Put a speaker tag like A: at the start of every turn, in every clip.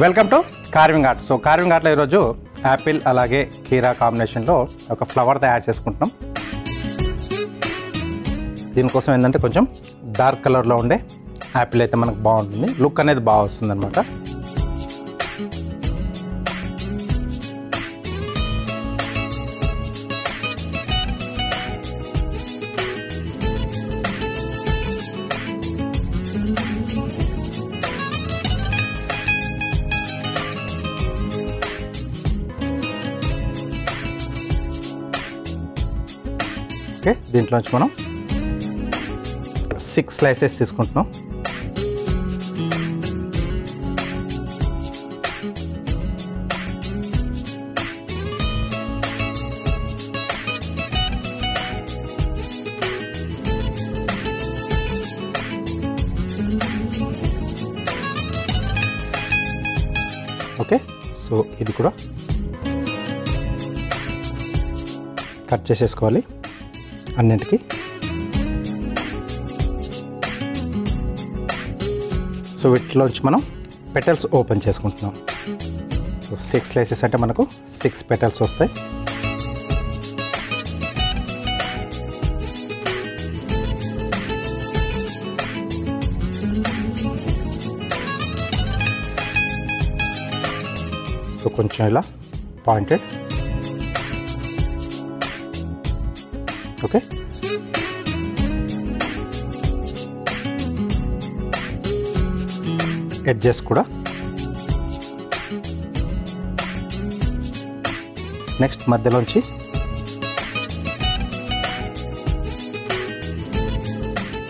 A: Welcome to carving art. So carving ఆర్ట్లో ఈరోజు apple అలాగే కీరా కాంబినేషన్లో ఒక ఫ్లవర్ తయారు చేసుకుంటున్నాం. దీనికోసం ఏంటంటే కొంచెం డార్క్ కలర్లో ఉండే యాపిల్ అయితే మనకు బాగుంటుంది, లుక్ అనేది బాగా వస్తుంది అనమాట. ఓకే, దీంట్లోంచి మనం 6 స్లైసెస్ తీసుకుంటున్నాం. ఓకే, సో ఇది కూడా కట్ చేసేసుకోవాలి అన్నింటికి. సో వీటిలోంచి మనం పెటల్స్ ఓపెన్ చేసుకుంటున్నాం. సో 6 స్లైసెస్ అంటే మనకు 6 పెటల్స్ వస్తాయి. సో కొంచెం ఇలా పాయింటెడ్. ఓకే, ఎడ్జెస్ కూడా. నెక్స్ట్ మధ్యలోంచి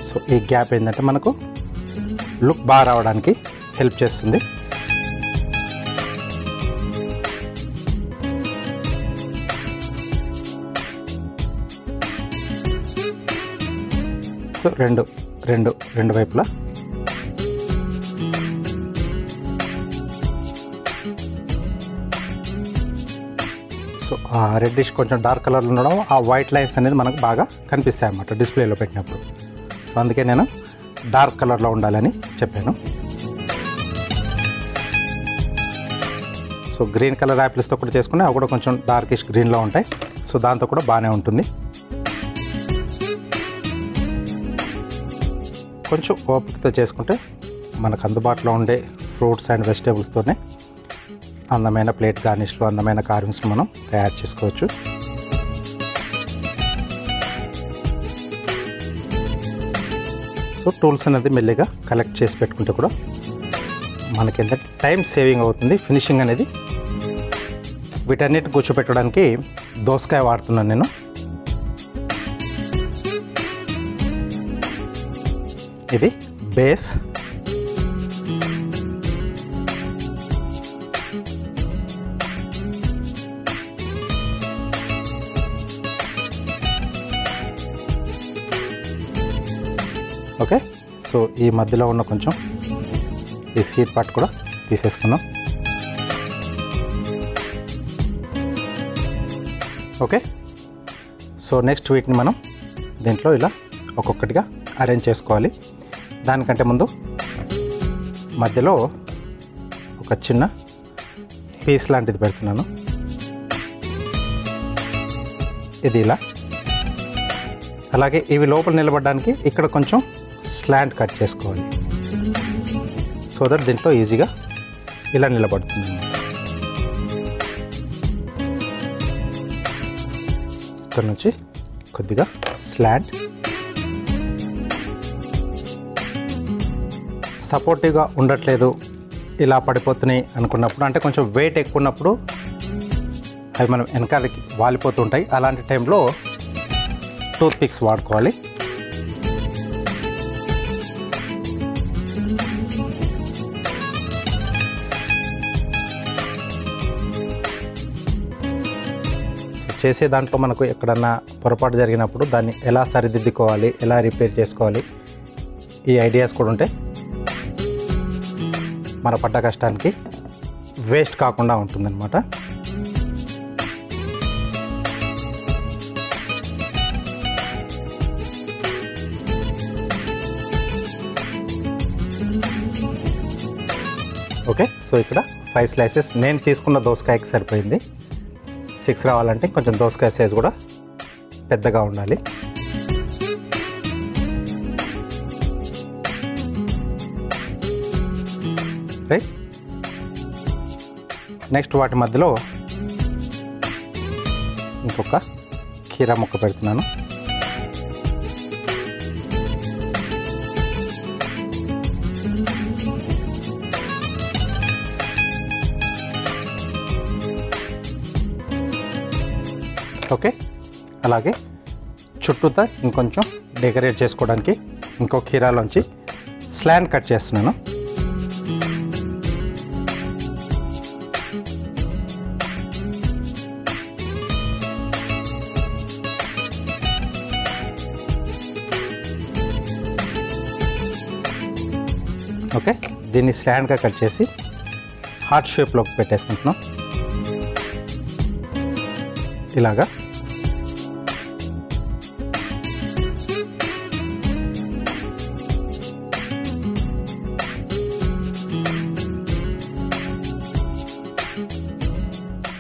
A: సో ఈ గ్యాప్ ఏంటంటే మనకు లుక్ బాగా రావడానికి హెల్ప్ చేస్తుంది. సో రెండు వైపులా సో ఆ రెడ్డిష్ కొంచెం డార్క్ కలర్లో ఉండడం, ఆ వైట్ లైన్స్ అనేది మనకు బాగా కనిపిస్తాయి అన్నమాట డిస్ప్లేలో పెట్టినప్పుడు. సో అందుకే నేను డార్క్ కలర్లో ఉండాలని చెప్పాను. సో గ్రీన్ కలర్ యాపిల్స్తో కూడా చేసుకుని అవి కూడా కొంచెం డార్కిష్ గ్రీన్లో ఉంటాయి. సో దాంతో కూడా బాగానే ఉంటుంది. కొంచెం ఓపికతో చేసుకుంటే మనకు అందుబాటులో ఉండే ఫ్రూట్స్ అండ్ వెజిటేబుల్స్తోనే అందమైన ప్లేట్ గార్నిష్లు, అందమైన కార్వింగ్స్ మనం తయారు చేసుకోవచ్చు. సో టూల్స్ అనేది మెల్లిగా కలెక్ట్ చేసి పెట్టుకుంటే కూడా మనకి ఎంత టైం సేవింగ్ అవుతుంది. ఫినిషింగ్ అనేది వీటన్నిటి కూర్చోపెట్టడానికి దోసకాయ వాడుతున్నాను నేను. ఇది బేస్. ఓకే, సో ఈ మధ్యలో ఉన్న కొంచెం ఈ సీడ్ పార్ట్ కూడా తీసేసుకున్నాం. ఓకే, సో నెక్స్ట్ వీటిని మనం దీంట్లో ఇలా ఒక్కొక్కటిగా అరేంజ్ చేసుకోవాలి. దానికంటే ముందు మధ్యలో ఒక చిన్న పీస్ లాంటిది పెడుతున్నాను. ఇది ఇలా. అలాగే ఇవి లోపల నిలబడడానికి ఇక్కడ కొంచెం స్లాంట్ కట్ చేసుకోవాలి. సో దట్ దీంట్లో ఈజీగా ఇలా నిలబడుతుంది. ఇక్కడ నుంచి కొద్దిగా స్లాంట్. సపోర్టివ్గా ఉండట్లేదు, ఇలా పడిపోతున్నాయి అనుకున్నప్పుడు, అంటే కొంచెం వెయిట్ ఎక్కువ ఉన్నప్పుడు అవి మనం వెనకాలకి వాలిపోతుంటాయి. అలాంటి టైంలో టూత్ పిక్స్ వాడుకోవాలి. సో చేసే దాంట్లో మనకు ఎక్కడన్నా పొరపాటు జరిగినప్పుడు దాన్ని ఎలా సరిదిద్దుకోవాలి, ఎలా రిపేర్ చేసుకోవాలి, ఈ ఐడియాస్ కూడా ఉంటాయి. మన పడ్డ కష్టానికి వేస్ట్ కాకుండా ఉంటుందన్నమాట. ఓకే, సో ఇక్కడ 5 స్లైసెస్ నేను తీసుకున్న దోసకాయకి సరిపోయింది. 6 రావాలంటే కొంచెం దోసకాయ సైజ్ కూడా పెద్దగా ఉండాలి. రైట్, నెక్స్ట్ వాటి మధ్యలో ఇంకొక కీరా ముక్క పెడుతున్నాను. ఓకే, అలాగే చుట్టూతా ఇంకొంచెం డెకరేట్ చేసుకోవడానికి ఇంకో కీరాలోంచి స్లాంట్ కట్ చేస్తున్నాను. ఓకే, దీన్ని స్లాంట్గా కట్ చేసి హార్ట్ షేప్లోకి పెట్టేసుకుంటున్నాం. ఇలాగా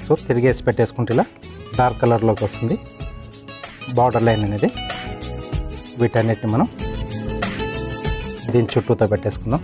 A: సో తిరిగేసి పెట్టేసుకుంటే ఇలా డార్క్ కలర్లోకి వస్తుంది బార్డర్ లైన్ అనేది. వీటన్నిటిని మనం దీని చుట్టూతో పెట్టేసుకుందాం.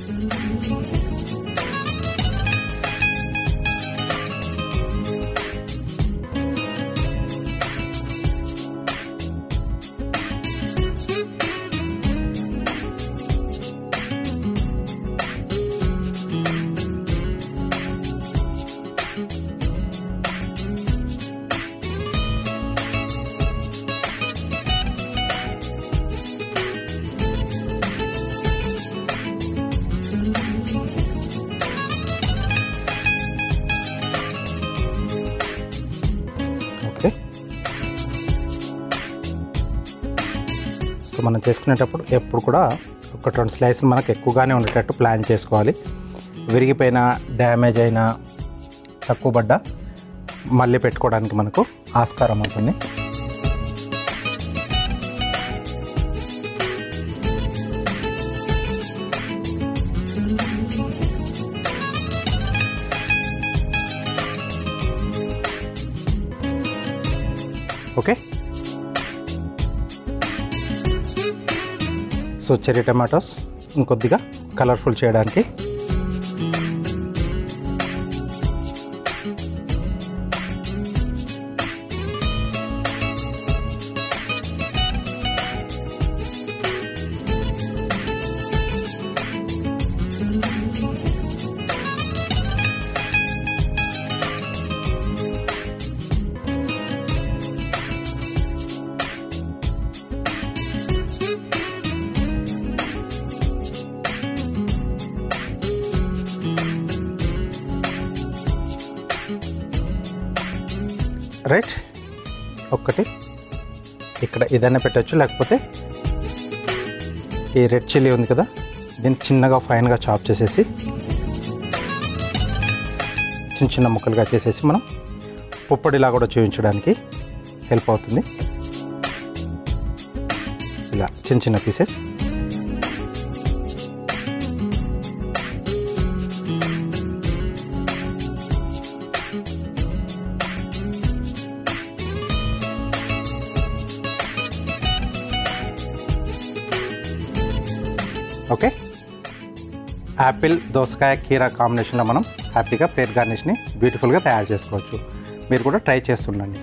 A: ఓకే, సో మనం చేసుకునేటప్పుడు ఎప్పుడు కూడా ఒక 2 స్లైస్లు మనకు ఎక్కువగానే ఉండేటట్టు ప్లాన్ చేసుకోవాలి. విరిగిపోయిన డ్యామేజ్ అయినా తక్కువ పడ్డా మళ్ళీ పెట్టుకోవడానికి మనకు ఆస్కారం ఉంటుంది. ఓకే, సో చెర్రీ టమాటోస్ ఇంకొద్దిగా కలర్ఫుల్ చేయడానికి రైట్. ఒక్కటి ఇక్కడ ఏదైనా పెట్టచ్చు, లేకపోతే ఈ రెడ్ చిల్లీ ఉంది కదా దీన్ని చిన్నగా ఫైన్గా చాప్ చేసేసి చిన్న చిన్న ముక్కలుగా చేసేసి మనం పుప్పడిలా కూడా చూపించడానికి హెల్ప్ అవుతుంది. ఇలా చిన్న చిన్న పీసెస్. ఓకే, యాపిల్ దోసకాయ కీరా కాంబినేషన్లో మనం హ్యాపీగా ప్లేట్ గార్నిష్ని బ్యూటిఫుల్గా తయారు చేసుకోవచ్చు. మీరు కూడా ట్రై చేస్తుండండి.